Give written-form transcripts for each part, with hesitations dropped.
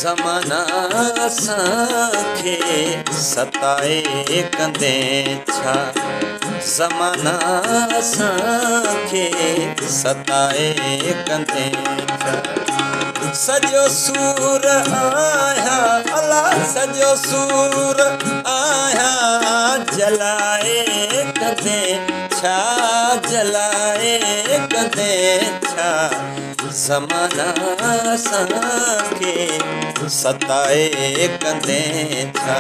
ज़माना असांखे सताए कंदे छा, ज़माना असांखे सताए कंदे छा। सॼो सूर आहियां अला, सॼो सूर आहियां जलाए कंदे छा, जलाए कंदे छा। ज़माना असांखे सताए कंदे छा,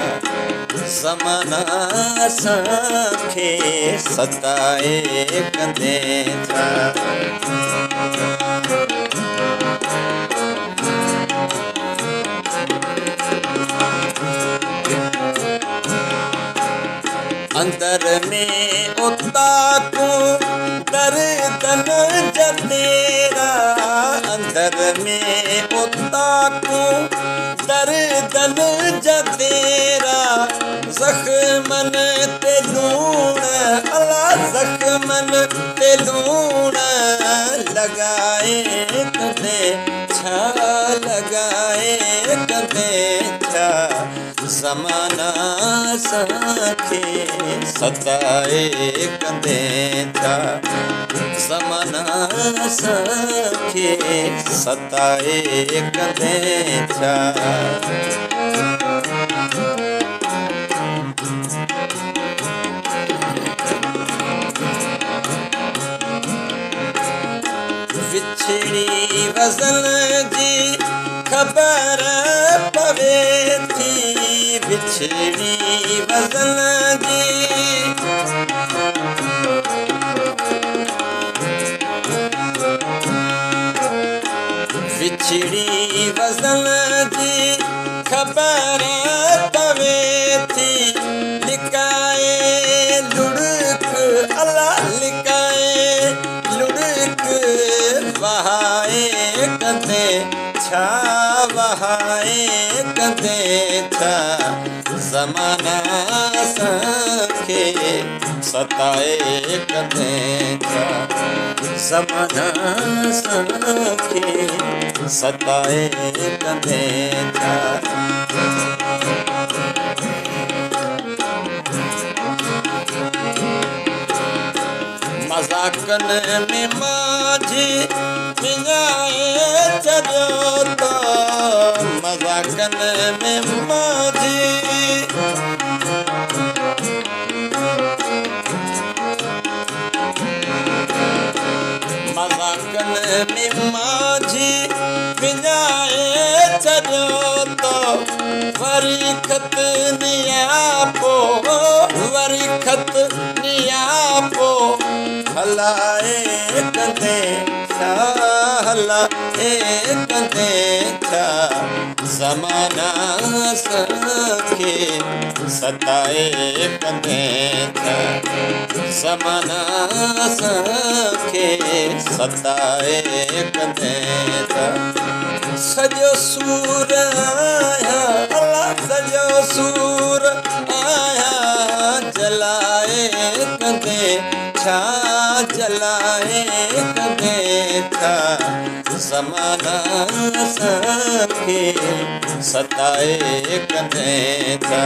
ज़माना असांखे सताए कंदे छा। अंदर में उताकूं दर्दन जतेरा, अंदर में उताकूं दर्दन जतेरा। ज़ख़्मन ते लूण अला, ज़ख़्मन ते लूण लॻाए कंदे छा, लॻाए कंदे छा। ज़माना असांखे सताए कंदे छा, ज़माना असांखे सताए कंदे छा। विछड़ी वज़न जी ख़बर पवे थी, विछड़ी वज़न जी विछड़ी वज़न जी ख़बर पवे थी। लिकाए लुढ़क अला, लिकाए लुढ़क वहाए कंदे छा, वहाए कंदे छा। ज़माना असांखे सताए कंदे छा, ज़माना असांखे सताए कंदे छा। मज़ाकन में माझी विञाए छॾियो त, मज़ाकन में माझी मज़ाकन में माझी विञाए छॾियो त। वरी ख़त नियापो, वरी ख़त नियापो हलाए कंदे छा, हलाए कंदे छा। ज़माना असांखे सताए कंदे छा, ज़माना असांखे सताए कंदे छा। सॼो सूर आहियां अला, सॼो सूर आहियां जलाए कंदे छा, जलाए कंदे छा। ज़माना असांखे सताए कंदे छा।